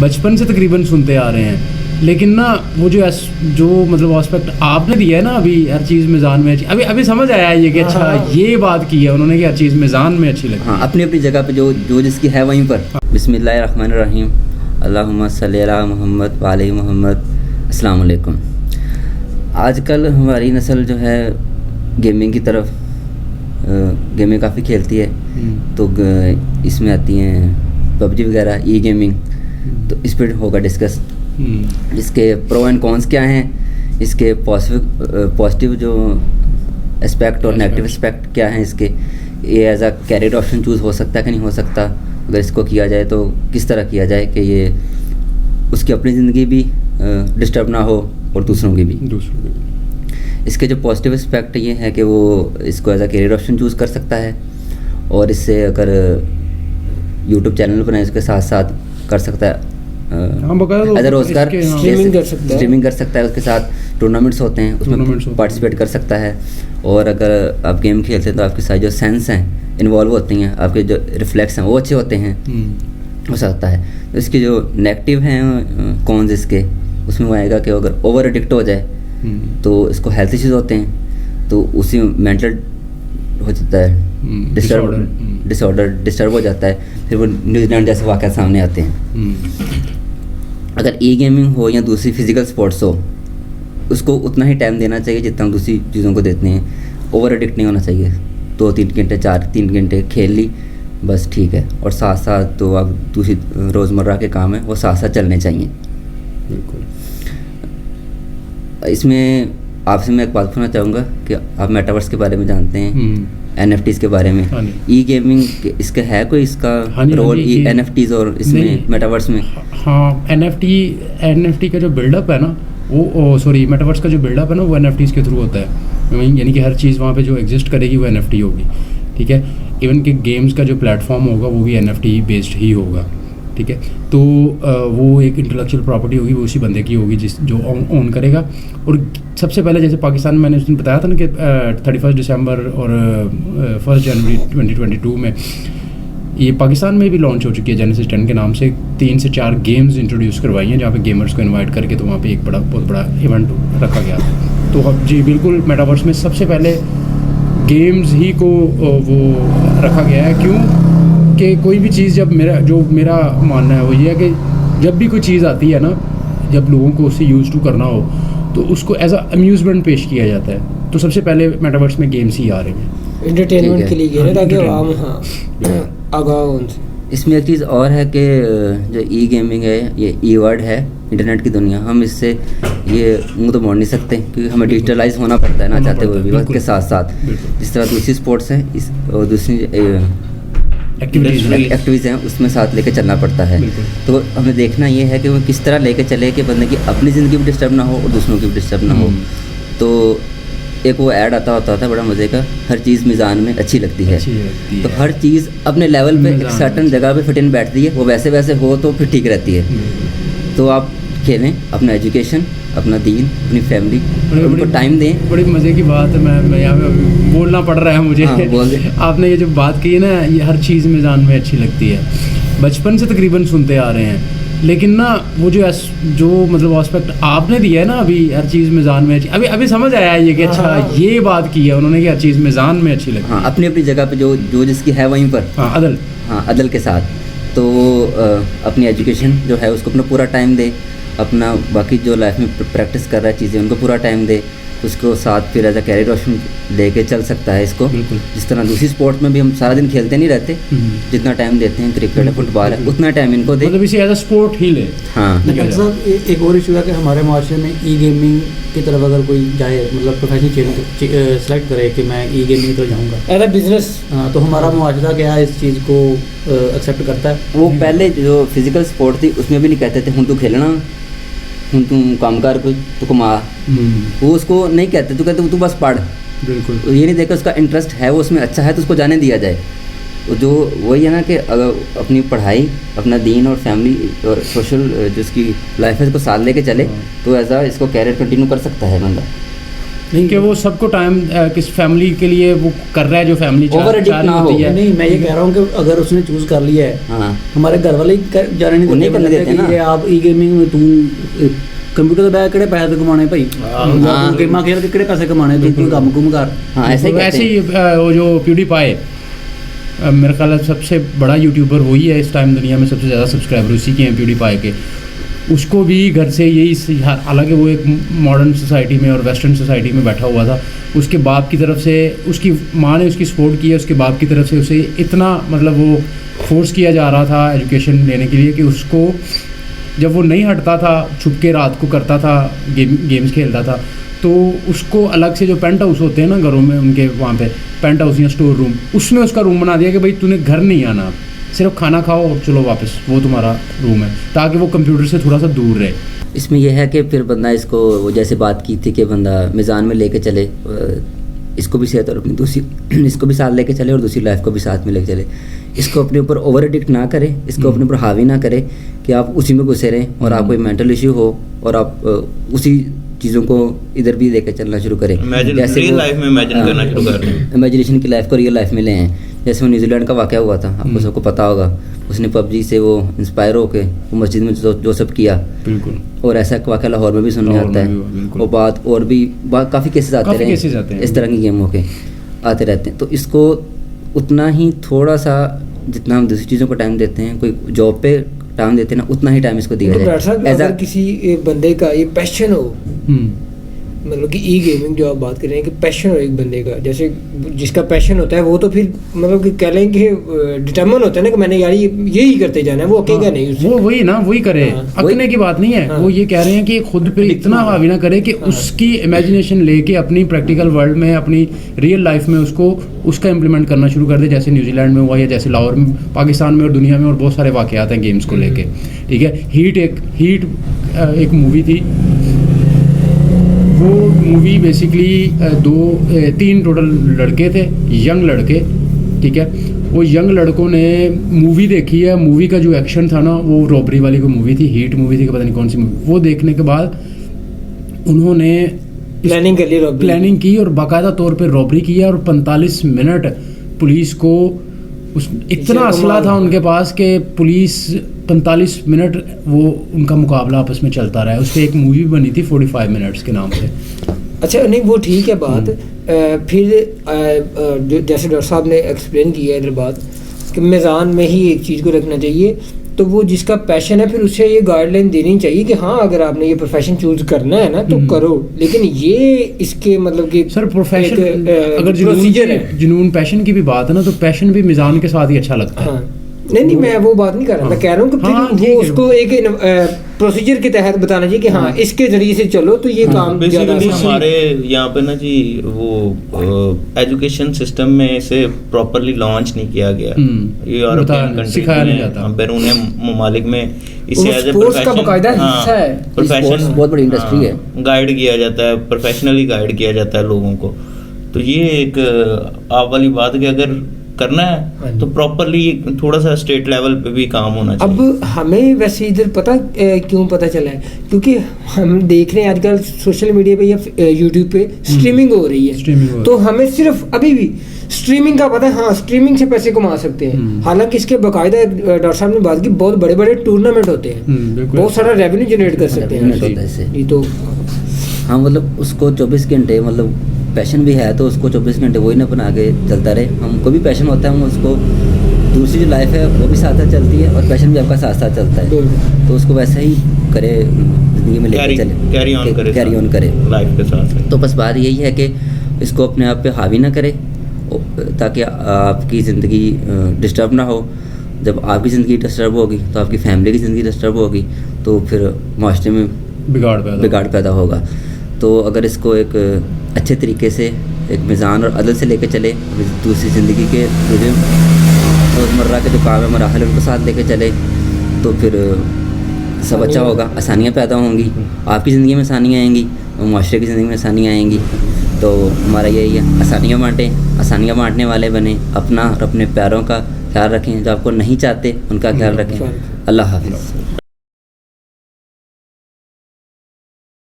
बचपन से तकरीबन सुनते आ रहे हैं, लेकिन ना वो जो मतलब एस्पेक्ट आपने दिया है ना अभी हर चीज़ मिज़ान में अच्छी, अभी समझ आया है ये कि अच्छा ये बात की है उन्होंने कि हर चीज़ मिज़ान में अच्छी लगी। हाँ, अपनी अपनी जगह पे जो जिसकी है वहीं पर। बिस्मिल्लाहिर्रहमानिर्रहीम, अल्लाहुम्मा सल्ली अला मोहम्मद व आले मोहम्मद। अस्सलाम वालेकुम। आजकल हमारी नस्ल जो है गेमिंग की तरफ गेमिंग काफ़ी खेलती है, तो इसमें आती हैं पबजी वगैरह, ई गेमिंग। तो इस पर होगा डिस्कस, इसके प्रो एंड कॉन्स क्या हैं, इसके पॉजिटिव जो एस्पेक्ट और नेगेटिव एस्पेक्ट क्या हैं इसके, ये as a career option choose हो सकता है कि नहीं हो सकता, अगर इसको किया जाए तो किस तरह किया जाए कि ये उसकी अपनी ज़िंदगी भी डिस्टर्ब ना हो और दूसरों की भी। इसके जो पॉजिटिव एस्पेक्ट ये है कि वो इसको as a career option choose कर सकता है, और इससे अगर यूट्यूब चैनल बनाए उसके साथ साथ कर सकता है एज अ रोज़गार, स्ट्रीमिंग कर सकता है, उसके साथ टूर्नामेंट्स होते हैं उसमें पार्टिसिपेट कर सकता है। और अगर आप गेम खेलते हैं तो आपके साथ जो सेंस हैं इन्वॉल्व होती हैं, आपके जो रिफ्लेक्स हैं वो अच्छे होते हैं, हो सकता है। तो इसके जो नेगेटिव हैं कॉन्स इसके, उसमें वो आएगा कि अगर ओवर एडिक्ट हो जाए तो इसको हेल्थ इश्यूज होते हैं, तो उसी मेंटल हो जाता है डिसऑर्डर हो जाता है, फिर वो न्यूजीलैंड जैसे वाक़या सामने आते हैं। अगर ई गेमिंग हो या दूसरी फिजिकल स्पोर्ट्स हो, उसको उतना ही टाइम देना चाहिए जितना हम दूसरी चीज़ों को देते हैं। ओवर एडिक्ट नहीं होना चाहिए, 2-3 घंटे 3 घंटे खेल ली बस ठीक है, और साथ साथ तो आप दूसरी रोज़मर्रा के काम है वो साथ साथ चलने चाहिए। बिल्कुल। इसमें आपसे मैं एक बात पूछना चाहूँगा कि आप मेटावर्स के बारे में जानते हैं, NFTs के बारे में, ई गेमिंग इसका है कोई इसका रोल NFTs और इसमें मेटावर्स में? हाँ, NFT का जो बिल्डअप है ना वो सॉरी मेटावर्स का जो बिल्डअप है ना वो NFTs के थ्रू होता है, यानी कि हर चीज़ वहाँ पे जो एग्जिस्ट करेगी वो NFT होगी, ठीक है। इवन कि गेम्स का जो प्लेटफॉर्म होगा वो भी NFT बेस्ड ही होगा, ठीक है। तो वो एक इंटेलेक्चुअल प्रॉपर्टी होगी, वो उसी बंदे की होगी जो ओन करेगा। और सबसे पहले जैसे पाकिस्तान में मैंने उस दिन बताया था ना कि 31 दिसंबर और 1 जनवरी 2022 में ये पाकिस्तान में भी लॉन्च हो चुकी है जेनेसिस 10 के नाम से। 3 से 4 गेम्स इंट्रोड्यूस करवाई हैं जहाँ पे गेमर्स को इनवाइट करके, तो वहाँ पे एक बहुत बड़ा इवेंट रखा गया। तो जी बिल्कुल, मेटावर्स में सबसे पहले गेम्स ही को वो रखा गया है। क्यों कि कोई भी चीज़ जब मेरा मानना है वो ये है कि जब भी कोई चीज़ आती है ना, जब लोगों को उससे यूज़ टू करना हो तो उसको एज अ अम्यूज़मेंट पेश किया जाता है। तो सबसे पहले मेटावर्स में गेम्स ही आ रहे हैं, एंटरटेनमेंट के लिए ताकि आम आगाह। इसमें एक चीज़ और है कि जो ई गेमिंग है ये ई वर्ड है, इंटरनेट की दुनिया, हम इससे ये मुँह तो मोड़ नहीं सकते क्योंकि हमें डिजिटलाइज होना पड़ता है ना चाहते हुए भी वक्त के साथ साथ। जिस तरह दूसरी स्पोर्ट्स हैं और दूसरी एक्टिविटीज़ हैं उसमें साथ लेके चलना पड़ता है। तो हमें देखना ये है कि वो किस तरह लेके चले कि बंदे की अपनी ज़िंदगी भी डिस्टर्ब ना हो और दूसरों की भी डिस्टर्ब ना हो। तो एक वो ऐड आता होता था बड़ा मज़े का, हर चीज़ मिज़ान में अच्छी लगती है। तो हर चीज़ अपने लेवल पे एक सर्टन जगह पे फिट इन बैठती है, वो वैसे वैसे हो तो फिर ठीक रहती है। तो आप खेलें, अपना एजुकेशन, अपना दीन, अपनी फैमिली, उनको टाइम दें। बड़ी मज़े की बात है, मैं यहाँ पे बोलना पड़ रहा है मुझे। हाँ, बोल आपने ये जो बात की है ना, ये हर चीज़ मिज़ान में अच्छी लगती है, बचपन से तकरीबन सुनते आ रहे हैं, लेकिन ना वो जो मतलब एस्पेक्ट आपने दिया है ना अभी हर चीज़ मिज़ान में अच्छी, अभी समझ आया है ये कि अच्छा ये बात की है उन्होंने कि हर चीज़ मिज़ान में अच्छी लगती है। हाँ, अपनी अपनी जगह पे जो जिसकी है वहीं पर। हाँ, अदल के साथ। तो अपनी एजुकेशन जो है उसको अपना पूरा टाइम दे, अपना बाकी जो लाइफ में प्रैक्टिस कर रहा है चीज़ें उनको पूरा टाइम दे, उसको साथ फिर एज अ कैरियर ऑप्शन लेके चल सकता है इसको। जिस तरह दूसरी स्पोर्ट्स में भी हम सारा दिन खेलते नहीं रहते, जितना टाइम देते हैं क्रिकेट है, फुटबॉल है, उतना टाइम इनको दे, मतलब इसे एज अ स्पोर्ट ही ले। हाँ, एक और इशू है कि हमारे माशरे में ई गेमिंग की तरफ अगर कोई जाए, मतलब प्रोफेशनल सेलेक्ट करे कि मैं ई गेमिंग की तरफ जाऊँगा एज अ बिजनेस, तो हमारा मुआशरा क्या है इस चीज़ को एक्सेप्ट करता है? वो पहले जो फिजिकल स्पोर्ट थी उसमें भी नहीं कहते थे हूँ तू खेलना, हूँ तू काम कर, कोई तू कमा, वो उसको नहीं कहते, तो कहते तू बस पढ़। बिल्कुल। तो ये नहीं देखा उसका इंटरेस्ट है, वो उसमें अच्छा है तो उसको जाने दिया जाए। जो वही है ना कि अगर अपनी पढ़ाई, अपना दीन और फैमिली और सोशल जो इसकी लाइफ है इसको साथ लेके चले तो एज इसको कैरियर कंटिन्यू कर सकता है बंदा। कि वो सबको टाइम किस फैमिली के लिए वो कर रहा है, जो फैमिली Over addict ना हो। नहीं, मैं ये कह रहा हूँ कि अगर उसने चूज कर लिया है, हाँ हमारे घर वाले जाने नहीं उन्हें करने देते हैं ना। कि आप ई गेमिंग में तू कंप्यूटर ਤੇ ਬੈ ਕਿਹੜੇ ਪੈਸੇ ਕਮਾਣੇ ਭਾਈ, हाँ। ਗੇਮਾਂ ਖੇਡ ਕੇ ਕਿਹੜੇ ਪੈਸੇ कमाने, तू कोई काम कुम कर। हाँ ऐसे ही तो कहते ऐसे ही हैं। वो जो प्यूडीपाई मेरे ख्याल है सबसे बड़ा यूट्यूबर वही है इस टाइम दुनिया में, सबसे ज़्यादा सब्सक्राइबर उसी के हैं प्यूडीपाई के। उसको भी घर से यही, हालांकि वो एक मॉडर्न सोसाइटी में और वेस्टर्न सोसाइटी में बैठा हुआ था, उसके बाप की तरफ से, उसकी माँ ने उसकी सपोर्ट की है, उसके बाप की तरफ से उसे इतना मतलब वो फोर्स किया जा रहा था एजुकेशन लेने के लिए कि उसको जब वो नहीं हटता था, छुप के रात को करता था, गेम्स खेलता था, तो उसको अलग से जो पेंट हाउस होते हैं ना घरों में उनके, वहाँ पे पेंट हाउस या स्टोर रूम, उसमें उसका रूम बना दिया कि भाई तूने घर नहीं आना, सिर्फ खाना खाओ और चलो वापस, वो तुम्हारा रूम है, ताकि वो कंप्यूटर से थोड़ा सा दूर रहे। इसमें यह है कि फिर बंदा इसको, वो जैसे बात की थी कि बंदा मिज़ान में लेके चले, इसको भी सेहत और अपनी दूसरी इसको भी साथ लेके चले और दूसरी लाइफ को भी साथ में लेके चले। इसको अपने ऊपर ओवर एडिक्ट ना करें, इसको अपने ऊपर हावी ना करें कि आप उसी में घुसे रहें और आपको मेंटल इश्यू हो और आप उसी चीज़ों को इधर भी लेकर चलना शुरू करें। जैसे रियल लाइफ में इमेजिन करना शुरू कर रहे हैं, इमेजिनेशन की लाइफ को रियल लाइफ में ले आए। जैसे वो न्यूजीलैंड का वाक़या हुआ था, आपको सबको पता होगा, उसने पबजी से वो इंस्पायर होके वो मस्जिद में जो सब किया, बिल्कुल। और ऐसा एक वाक़या लाहौर में भी सुनने आता है, वो बात और भी काफ़ी केसेस आते रहे इस तरह की गेमों के आते रहते हैं। तो इसको उतना ही थोड़ा सा जितना हम दूसरी चीज़ों को टाइम देते हैं, कोई जॉब पे टाइम देते हैं ना, उतना ही टाइम इसको दिया तो डॉक्टर साहब, जाए। अगर किसी बंदे का ये पैशन हो, मतलब कि ई गेमिंग जो आप बात कर रहे हैं कि पैशन हो एक बंदे का, जैसे जिसका पैशन होता है वो तो फिर मतलब कि कह लें कि डिटर्मिन होता है ना कि मैंने यार यही करते जाना है, वो अकेगा नहीं उससे। वो वही ना, वही करे, अकने की बात नहीं है। हाँ। वो ये कह रहे हैं कि खुद पे इतना हावी ना करे कि उसकी इमेजिनेशन लेके अपनी प्रैक्टिकल वर्ल्ड में, अपनी रियल लाइफ में उसको उसका इम्प्लीमेंट करना शुरू कर दे, जैसे न्यूजीलैंड में हुआ या जैसे लाहौर में, पाकिस्तान में और दुनिया में और बहुत सारे वाक़यात हैं गेम्स को लेके। ठीक है, हीट एक मूवी थी, वो मूवी बेसिकली तीन टोटल लड़के थे, यंग लड़के, ठीक है। वो यंग लड़कों ने मूवी देखी है, मूवी का जो एक्शन था ना, वो रॉबरी वाली कोई मूवी थी, हीट मूवी थी कि पता नहीं कौन सी मूवी। वो देखने के बाद उन्होंने प्लानिंग कर ली, प्लानिंग की और बाकायदा तौर पे रॉबरी किया, और 45 मिनट पुलिस को इतना असला था उनके पास कि पुलिस 45 मिनट वो उनका मुकाबला आपस में चलता रहा है। उस पर एक मूवी बनी थी 45 मिनट्स के नाम से। अच्छा, नहीं वो ठीक है बात। फिर जैसे डॉक्टर साहब ने एक्सप्लेन किया इधर बात कि मेज़ान में ही एक चीज़ को रखना चाहिए, तो वो जिसका पैशन है फिर उसे ये गाइडलाइन देनी चाहिए कि हाँ अगर आपने ये प्रोफेशन चूज करना है ना तो करो, लेकिन ये इसके मतलब कि सर प्रोफेशन अगर प्रोसीजर है, जुनून पैशन की भी बात है ना, तो पैशन भी मिजान के साथ ही अच्छा लगता है। हाँ, नहीं मैं वो बात नहीं कर रहा, मैं कह रहा हूँ कि फिर वो उसको एक प्रोसीजर के तहत बताना चाहिए कि हाँ इसके जरिए से चलो तो ये काम ज़्यादा। हमारे यहाँ पे ना जी वो एजुकेशन सिस्टम में इसे प्रॉपरली लॉन्च नहीं किया गया, यूरोपियन कंट्री में, बैरून ममालिक में इसे एज ए प्रोफेशन बहुत बड़ी इंडस्ट्री है, गाइड किया जाता है, प्रोफेशनली गाइड किया जाता है लोगों को। तो ये एक आप वाली बात कि अगर करना है तो प्रॉपरली थोड़ा सा स्टेट लेवल पे भी काम होना चाहिए। अब हमें वैसे इधर पता क्यों पता चला है, क्योंकि हम देख रहे हैं आजकल सोशल मीडिया पे या यूट्यूब पे स्ट्रीमिंग हो रही है, तो हमें सिर्फ अभी भी स्ट्रीमिंग का पता है, हाँ स्ट्रीमिंग से पैसे कमा सकते हैं। हालांकि इसके बाकायदा डॉक्टर साहब ने बात की, बहुत बड़े बड़े टूर्नामेंट होते हैं, बहुत सारा रेवेन्यू जनरेट कर सकते हैं। ये तो हाँ मतलब उसको 24 घंटे मतलब पैशन भी है तो उसको 24 घंटे वही ना बना के चलता रहे। हमको भी पैशन होता है, हम उसको दूसरी जो लाइफ है वो भी साथ साथ चलती है और पैशन भी आपका साथ साथ चलता है, तो उसको वैसा ही करे, ज़िंदगी में लेके चले, कैरी ऑन करे लाइफ के साथ। तो बस बात यही है कि इसको अपने आप पे हावी ना करे ताकि आपकी ज़िंदगी डिस्टर्ब ना हो। जब आपकी ज़िंदगी डिस्टर्ब होगी तो आपकी फैमिली की ज़िंदगी डिस्टर्ब होगी, तो फिर माशरे में बिगाड़ पैदा होगा। तो अगर इसको एक अच्छे तरीके से एक मिज़ान और अदल से लेके चले, दूसरी ज़िंदगी के जो रोज़मर्रा के जो काम है मराहल उनको साथ लेके चले, तो फिर सब अच्छा होगा, आसानियाँ पैदा होंगी, आपकी ज़िंदगी में आसानियाँ आएंगी और माशरे की ज़िंदगी में आसानियाँ आएंगी। तो हमारा यही है, आसानियाँ बाँटें, आसानियाँ बाँटने वाले बने, अपना और अपने प्यारों का ख्याल रखें, जो आपको नहीं चाहते उनका ख्याल रखें। अल्लाह हाफ़िज़।